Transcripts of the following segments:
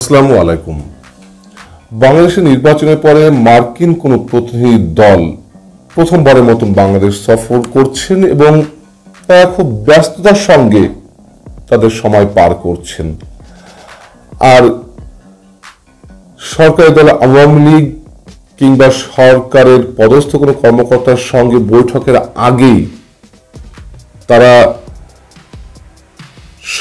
আসসালামু আলাইকুম। বাংলাদেশের নির্বাচনের পরে মার্কিন কোন প্রতিনিধি দল প্রথমবারের মতন বাংলাদেশ সফর করছেন এবং তারা খুব ব্যস্ততার সঙ্গে তাদের সময় পার করছেন। আর সরকারি দল আওয়ামী লীগ কিংবা সরকারের পদস্থ কোনো কর্মকর্তার সঙ্গে বৈঠকের আগেই তারা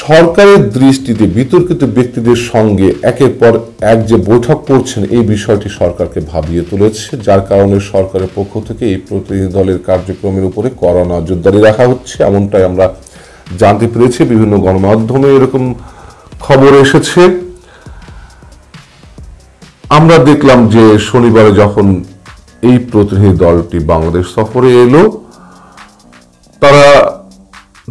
সরকারের দৃষ্টিতে বিতর্কিত ব্যক্তিদের সঙ্গে একের পর এক যে বৈঠক করছেন এই বিষয়টি সরকারকে ভাবিয়ে তুলেছে, যার কারণে সরকারের পক্ষ থেকে এই প্রতিনিধি দলের কার্যক্রমের উপরে কড়া নজরদারি রাখা হচ্ছে, এমনটাই আমরা জানতে পেরেছি। বিভিন্ন গণমাধ্যমে এরকম খবর এসেছে। আমরা দেখলাম যে শনিবারে যখন এই প্রতিনিধি দলটি বাংলাদেশ সফরে এলো, তারা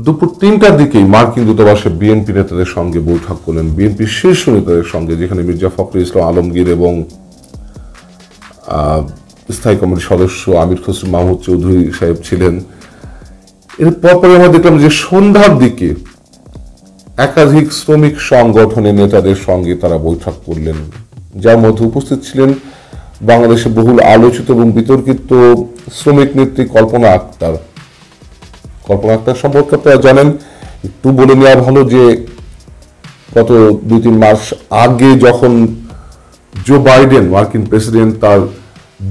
দুপুর ৩টার দিকেই মার্কিন দূতাবাসে বিএনপি নেতাদের সঙ্গে বৈঠক করলেন, বিএনপির শীর্ষ নেতাদের সঙ্গে, যেখানে মির্জা ফখরুল ইসলাম আলমগীর এবং স্থায়ী কমিটির সদস্য আমির খসরু মাহমুদ চৌধুরী সাহেব ছিলেন। এরপরে আমরা দেখলাম যে সন্ধ্যার দিকে একাধিক শ্রমিক সংগঠনের নেতাদের সঙ্গে তারা বৈঠক করলেন, যার মধ্যে উপস্থিত ছিলেন বাংলাদেশে বহুল আলোচিত এবং বিতর্কিত শ্রমিক নেত্রী কল্পনা আক্তার। কল্পনা আক্তার সম্পর্কে আপনারা জানেন, একটু বলে নেওয়া ভালো যে গত ২-৩ মাস আগে যখন জো বাইডেন মার্কিন প্রেসিডেন্ট তার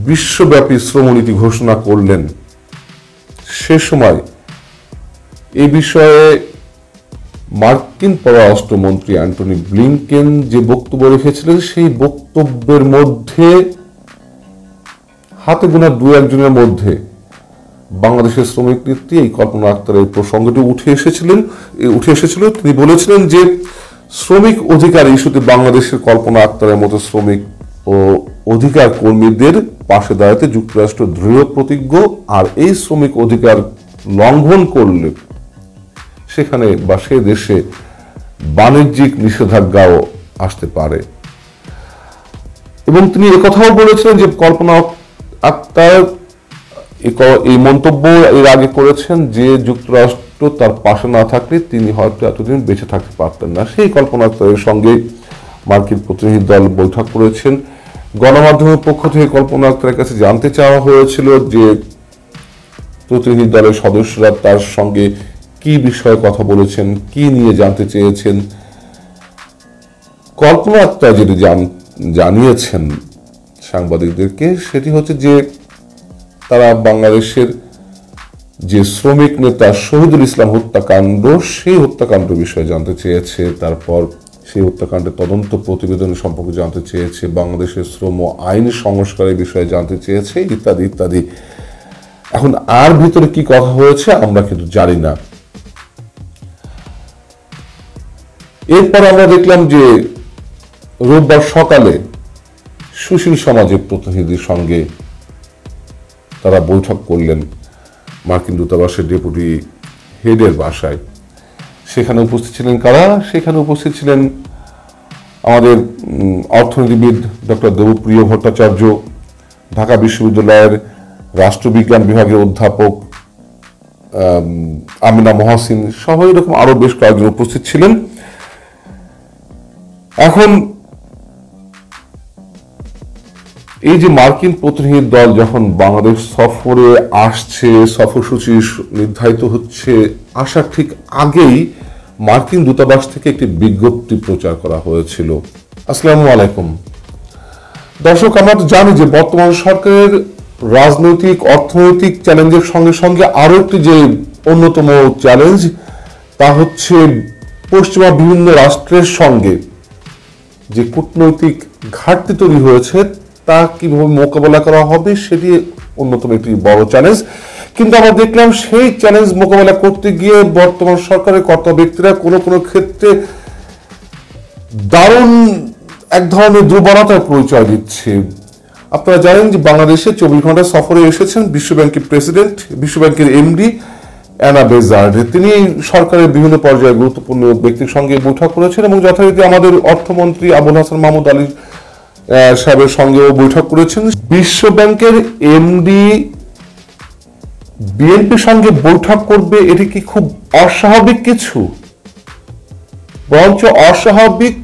বিশ্বব্যাপী শ্রমনীতি ঘোষণা করলেন, সে সময় এই বিষয়ে মার্কিন পররাষ্ট্রমন্ত্রী অ্যান্টনি ব্লিংকেন যে বক্তব্য রেখেছিলেন, সেই বক্তব্যের মধ্যে হাতে গোনা ২-১ জনের মধ্যে বাংলাদেশের শ্রমিক নেত্রী এই কল্পনা আক্তারের প্রসঙ্গটি উঠে এসেছিল। তিনি বলেছিলেন যে শ্রমিক অধিকার ইস্যুতে বাংলাদেশের কল্পনা আক্তারের মতো শ্রমিক ও অধিকার কর্মীদের পাশে দাঁড়াতে যুক্তরাষ্ট্র দৃঢ় প্রতিজ্ঞ, আর এই শ্রমিক অধিকার লঙ্ঘন করলে সেখানে বা সে দেশে বাণিজ্যিক নিষেধাজ্ঞাও আসতে পারে। এবং তিনি একথাও বলেছিলেন যে কল্পনা আক্তার এই মন্তব্য এর আগে করেছেন যে যুক্তরাষ্ট্র তার পাশে না থাকলে তিনি হয়তো এতদিন বেঁচে থাকতে পারতেন না। সেই কল্পনা আক্তারের সঙ্গে মার্কিন প্রতিনিধি দল বৈঠক করেছেন। গণমাধ্যমের পক্ষ থেকে কল্পনা আক্তারের কাছে জানতে চাওয়া হয়েছিল যে প্রতিনিধি দলের সদস্যরা তার সঙ্গে কি বিষয়ে কথা বলেছেন, কি নিয়ে জানতে চেয়েছেন। কল্পনা আক্তার যেটি জানিয়েছেন সাংবাদিকদেরকে, সেটি হচ্ছে যে তারা বাংলাদেশের যে শ্রমিক নেতা শহীদুল ইসলাম হত্যাকাণ্ড, সেই হত্যাকাণ্ড বিষয়ে জানতে চেয়েছে, তারপর সেই হত্যাকাণ্ডের তদন্ত প্রতিবেদন সম্পর্কে জানতে চেয়েছে, বাংলাদেশের শ্রম আইন সংস্কারের বিষয়ে জানতে চেয়েছে, ইত্যাদি ইত্যাদি। এখন আর ভিতরে কি কথা হয়েছে আমরা কিন্তু জানি না। এরপর আমরা দেখলাম যে রোববার সকালে সুশীল সমাজের প্রতিনিধির সঙ্গে তারা বৈঠক করলেন মার্কিন দূতাবাসের ডেপুটি হেডের বাসায়। সেখানে উপস্থিত ছিলেন কারা? সেখানে উপস্থিত ছিলেন আমাদের অর্থনীতিবিদ ডক্টর দেবপ্রিয় ভট্টাচার্য, ঢাকা বিশ্ববিদ্যালয়ের রাষ্ট্রবিজ্ঞান বিভাগের অধ্যাপক আমিনা মহাসিন সহ এরকম আরো বেশ কয়েকজন উপস্থিত ছিলেন। এখন এই যে মার্কিন প্রতিনিধি দল যখন বাংলাদেশ সফরে আসছে, সফরসূচি নির্ধারিত হচ্ছে, আসার ঠিক আগেই মার্কিন দূতাবাস থেকে একটি বিজ্ঞপ্তি প্রচার করা হয়েছিল। আসসালামু আলাইকুম দর্শক, আমরা তো জানি যে বর্তমান সরকারের রাজনৈতিক অর্থনৈতিক চ্যালেঞ্জের সঙ্গে সঙ্গে আরো একটি যে অন্যতম চ্যালেঞ্জ, তা হচ্ছে পশ্চিমা বিভিন্ন রাষ্ট্রের সঙ্গে যে কূটনৈতিক ঘাটতি তৈরি হয়েছে তা কিভাবে মোকাবেলা করা হবে, সেটি অন্যতম একটি বড় চ্যালেঞ্জ। কিন্তু আমরা দেখলাম সেই চ্যালেঞ্জ মোকাবেলা করতে গিয়ে বর্তমান সরকারের কর্তা ব্যক্তিরা কোনো কোনো ক্ষেত্রে দারুণ এক ধরনের দুর্বলতার পরিচয় দিচ্ছে। আপনারা জানেন যে বাংলাদেশে 24 ঘন্টা সফরে এসেছেন বিশ্বব্যাংকের প্রেসিডেন্ট, বিশ্বব্যাংকের এমডি অ্যানা বেজার্ড। তিনি সরকারের বিভিন্ন পর্যায়ে গুরুত্বপূর্ণ ব্যক্তির সঙ্গে বৈঠক করেছেন এবং যথারীতি আমাদের অর্থমন্ত্রী আবুল হাসান মাহমুদ আলী সাহেবের সঙ্গেও বৈঠক করেছেন। বিশ্বব্যাংকের এমডি বিএনপির সঙ্গে বৈঠক করবে, এটি কি খুব অস্বাভাবিক কিছু? বরঞ্চ অস্বাভাবিক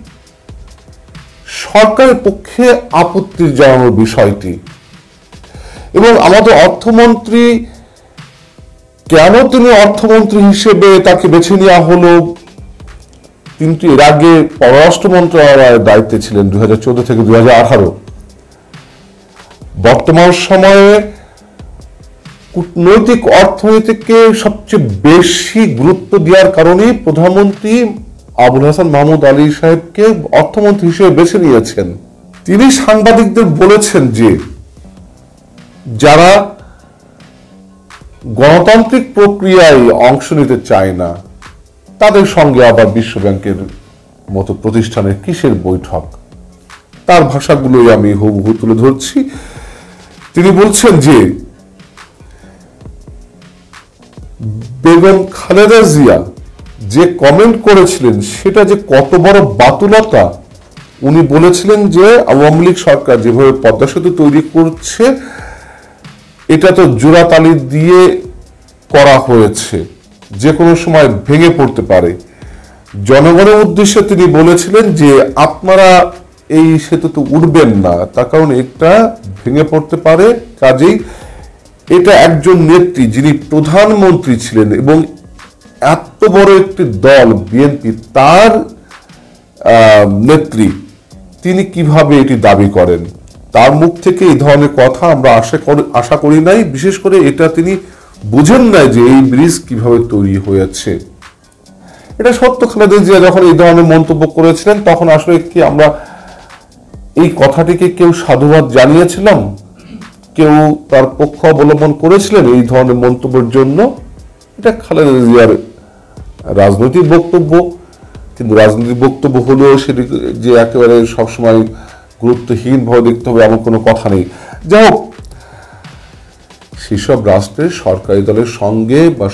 সরকারের পক্ষে আপত্তি জানানোর বিষয়টি, এবং আমাদের অর্থমন্ত্রী কেন তিনি অর্থমন্ত্রী হিসেবে তাকে বেছে নেওয়া হলো, কিন্তু এর আগে পররাষ্ট্র মন্ত্রণালয়ের দায়িত্বে ছিলেন 2014 থেকে 2018। বর্তমান সময়ে কূটনৈতিক অর্থনীতিকে সবচেয়ে বেশি গুরুত্ব দেওয়ার কারণে প্রধানমন্ত্রী আবুল হাসান মাহমুদ আলী সাহেবকে অর্থমন্ত্রী হিসেবে বেছে নিয়েছেন। তিনি সাংবাদিকদের বলেছেন যে যারা গণতান্ত্রিক প্রক্রিয়ায় অংশ নিতে চায় না তাদের সঙ্গে আবার বিশ্ব ব্যাংকের মতো প্রতিষ্ঠানের কিসের বৈঠক। তার ভাষাগুলোই আমি হুবহু তুলে ধরছি। তিনি বলছেন যে বেগম খালেদা জিয়া যে কমেন্ট করেছিলেন সেটা যে কত বড় বাতুলতা। উনি বলেছিলেন যে আওয়ামী লীগ সরকার যেভাবে পদ্মা সেতু তৈরি করছে এটা তো জোড়াতালি দিয়ে করা হয়েছে, যে কোনো সময় ভেঙে পড়তে পারে। জনগণের উদ্দেশ্যে তিনি বলেছিলেন যে আপনারা এই সেতুতে উঠবেন না, তার কারণ এটা ভেঙে পড়তে পারে। কাজেই এটা একজন নেত্রী যিনি প্রধানমন্ত্রী ছিলেন এবং এত বড় একটি দল বিএনপি, তার নেত্রী, তিনি কিভাবে এটি দাবি করেন। তার মুখ থেকে এই ধরনের কথা আমরা আশা করি নাই। বিশেষ করে এটা তিনি বুঝেন নাই যে এই ব্রিজ কিভাবে তৈরি হয়েছে। এটা সত্য, খালেদা জিয়া যখন এই ধরনের মন্তব্য করেছিলেন তখন আসলে কি আমরা এই কথাটিকে কেউ সাধুবাদ জানিয়েছিলাম, কেউ তার পক্ষ অবলম্বন করেছিলেন এই ধরনের মন্তব্যের জন্য? এটা খালেদা জিয়ার রাজনৈতিক বক্তব্য, কিন্তু রাজনৈতিক বক্তব্য হলেও সেটি যে একেবারে সবসময় গুরুত্বহীন ভাবে দেখতে হবে এমন কোনো কথা নেই। যাই হোক, সেসব রাষ্ট্রের সরকারি দলের সঙ্গে বা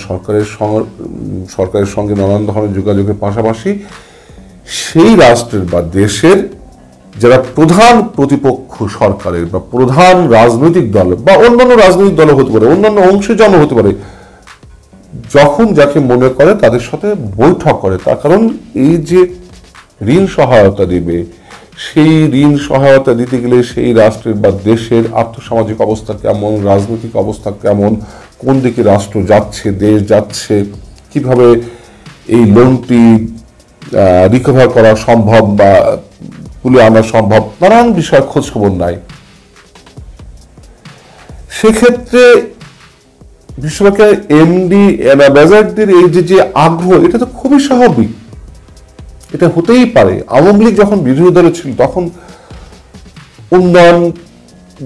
সরকারের সঙ্গে নানান ধরনের যোগাযোগের পাশাপাশি সেই রাষ্ট্রের বা দেশের যারা প্রধান প্রতিপক্ষ সরকারের বা প্রধান রাজনৈতিক দল বা অন্যান্য রাজনৈতিক দল হতে পারে, অন্যান্য অংশীজন হতে পারে, যখন যাকে মনে করে তাদের সাথে বৈঠক করে। তার কারণ এই যে ঋণ সহায়তা দিবে, সেই ঋণ সহায়তা দিতে গেলে সেই রাষ্ট্রের বা দেশের আর্থসামাজিক অবস্থা কেমন, রাজনৈতিক অবস্থা কেমন, কোন দিকে রাষ্ট্র যাচ্ছে, দেশ যাচ্ছে, কিভাবে এই লোনটি রিকভার করা সম্ভব বা তুলে আনা সম্ভব, নানান বিষয় খোঁজ খবর নাই। সেক্ষেত্রে বিশ্বব্যাংকের এমডি এনা বেজার্ডদের এই যে আগ্রহ, এটা তো খুবই স্বাভাবিক, এটা হতেই পারে। আওয়ামী লীগ যখন বিরোধী দলে ছিল তখন উন্নয়ন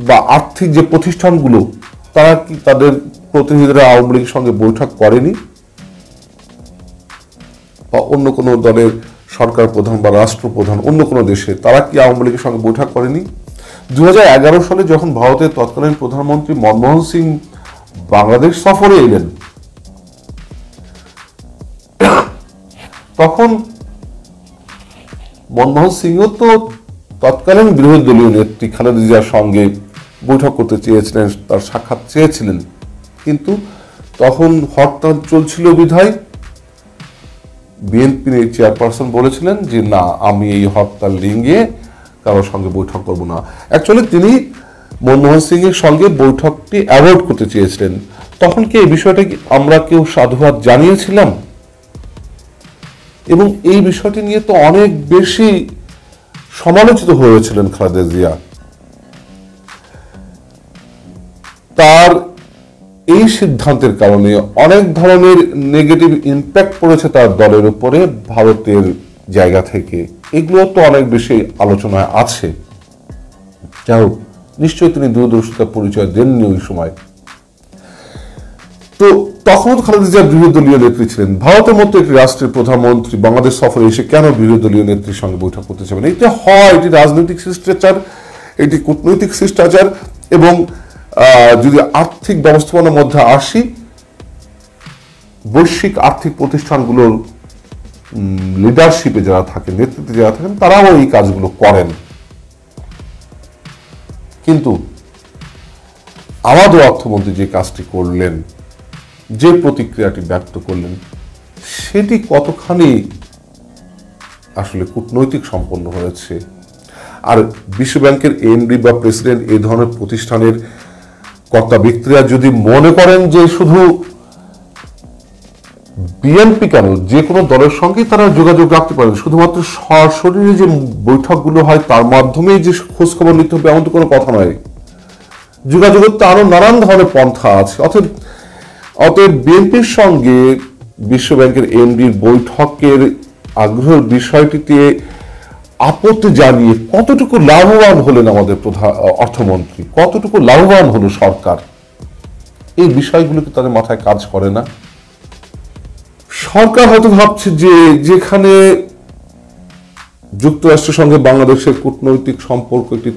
বা আর্থিক যে প্রতিষ্ঠানগুলো, তারা কি তাদের প্রতিনিধিরা আওয়ামী লীগের সঙ্গে বৈঠক করেনি? বা অন্য কোনো দলের সরকার প্রধান বা রাষ্ট্রপ্রধান অন্য কোনো দেশে, তারা কি আওয়ামী লীগের সঙ্গে বৈঠক করেনি? 2011 সালে যখন ভারতের তৎকালীন প্রধানমন্ত্রী মনমোহন সিং বাংলাদেশ সফরে এলেন, তখন মনমোহন সিংও তো তৎকালীন বিরোধী দলীয় নেত্রী খালেদা জিয়ার সঙ্গে বৈঠক করতে চেয়েছিলেন, তার সাক্ষাৎ চেয়েছিলেন, কিন্তু তখন হরতাল চলছিল বিধায় বিএনপির চেয়ারপারসন বলেছিলেন যে না, আমি এই হরতাল ডিঙিয়ে কারোর সঙ্গে বৈঠক করব না। অ্যাকচুয়ালি তিনি মনমোহন সিং এর সঙ্গে বৈঠকটি অ্যাভয়েড করতে চেয়েছিলেন। তখন কি এই বিষয়টা আমরা কেউ সাধুবাদ জানিয়েছিলাম? এবং এই বিষয়টি নিয়ে তো অনেক বেশি সমালোচিত হয়েছিলেন খালেদা জিয়া। তার এই সিদ্ধান্তের কারণে অনেক ধরনের নেগেটিভ ইম্প্যাক্ট পড়েছে তার দলের উপরে ভারতের জায়গা থেকে। এগুলো তো অনেক বেশি আলোচনায় আছে। যাই হোক, নিশ্চয়ই তিনি দূরদর্শিতার পরিচয় দেননি ওই সময়। তো তখন খালেদা জিয়া বিরোধী দলীয় নেত্রী ছিলেন। ভারতের মতো একটি রাষ্ট্রের প্রধানমন্ত্রী বাংলাদেশ সফরে এসে কেন বিরোধী দলীয় নেত্রীর সঙ্গে বৈঠক করতে চাবেন? এটা হয়, এটি রাজনৈতিক শিষ্টাচার, এটি কূটনৈতিক শিষ্টাচার। এবং যদি আর্থিক ব্যবস্থাপনার মধ্যে আসি, বৈশ্বিক আর্থিক প্রতিষ্ঠানগুলোর লিডারশিপে যারা থাকেন, নেতৃত্বে যারা থাকেন, তারাও এই কাজগুলো করেন। কিন্তু আমাদের অর্থমন্ত্রী যে কাজটি করলেন, যে প্রতিক্রিয়াটি ব্যক্ত করলেন, সেটি কতখানি আসলে কূটনৈতিক সম্পন্ন হয়েছে? আর বিশ্বব্যাংকের এমডি বা প্রেসিডেন্ট এই ধরনের প্রতিষ্ঠানের কর্তা ব্যক্তিরা যদি মনে করেন যে শুধু বিএনপি কেন যে কোনো দলের সঙ্গে তারা যোগাযোগ রাখতে পারেন, শুধুমাত্র সশরীরে যে বৈঠকগুলো হয় তার মাধ্যমেই যে খোঁজখবর নিতে হবে এমন তো কোনো কথা নয়। যোগাযোগের তো আরো নানান ধরনের পন্থা আছে। অতএব বিএনপির সঙ্গে বিশ্বব্যাংকের এমডির বৈঠকের আগ্রহের বিষয়টিতে আপত্তি জানিয়ে কতটুকু লাভবান হলেন আমাদের প্রধান অর্থমন্ত্রী, কতটুকু লাভবান হলো সরকার, এই বিষয়গুলো কি তাদের মাথায় কাজ করে না? সরকার হয়তো ভাবছে যে যেখানে যুক্তরাষ্ট্রের সঙ্গে বাংলাদেশের কূটনৈতিক সম্পর্ক একটি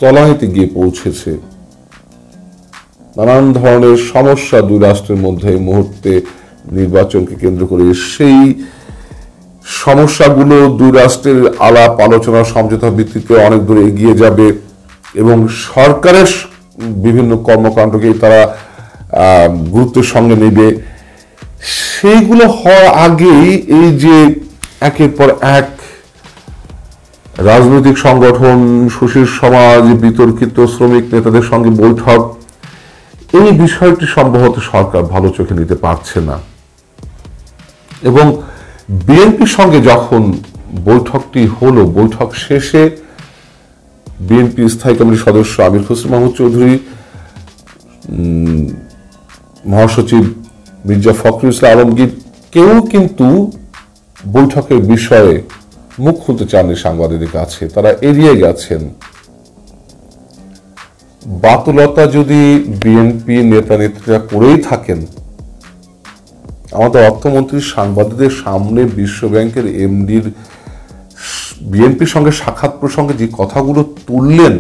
তলানিতে গিয়ে পৌঁছেছে, নানান ধরনের সমস্যা দুই রাষ্ট্রের মধ্যে এই মুহূর্তে নির্বাচনকে কেন্দ্র করে, সেই সমস্যাগুলো দুই রাষ্ট্রের আলাপ আলোচনা সমঝোতা ভিত্তিতে অনেক দূর এগিয়ে যাবে এবং সরকারের বিভিন্ন কর্মকাণ্ডকে তারা গুরুত্বের সঙ্গে নেবে। সেইগুলো হওয়ার আগেই এই যে একের পর এক রাজনৈতিক সংগঠন, সুশীল সমাজ, বিতর্কিত শ্রমিক নেতাদের সঙ্গে বৈঠক, এই বিষয়টি সম্ভবত সরকার ভালো চোখে নিতে পারছে না। এবং বিএনপির সঙ্গে যখন বৈঠকটি হলো, বৈঠক শেষে বিএনপি স্থায়ী কমিটির সদস্য আমির খসরু মাহমুদ চৌধুরী, মহাসচিব মির্জা ফখরুল ইসলাম আলমগীর কেউ কিন্তু বৈঠকের বিষয়ে মুখ খুলতে চাননি সাংবাদিকদের কাছে, তারা এড়িয়ে গেছেন। বাতুলতা যদি বিএনপি নেতা নেত্রীরা করেই থাকেন, আমাদের অর্থমন্ত্রী সাংবাদিকদের সামনে বিশ্বব্যাংকের এমডির বিএনপির সঙ্গে সাক্ষাৎ প্রসঙ্গে যে কথাগুলো তুললেন,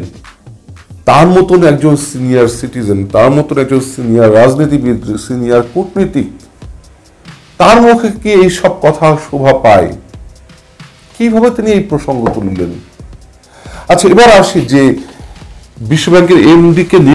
তার মতন একজন সিনিয়র সিটিজেন, তার মতন একজন সিনিয়র রাজনীতিবিদ, সিনিয়র কূটনীতিক, তার মুখে কি এইসব কথা শোভা পায়? কিভাবে তিনি এই প্রসঙ্গ তুললেন? আচ্ছা, এবার আসি যে বিশ্বব্যাংকের এমডি কে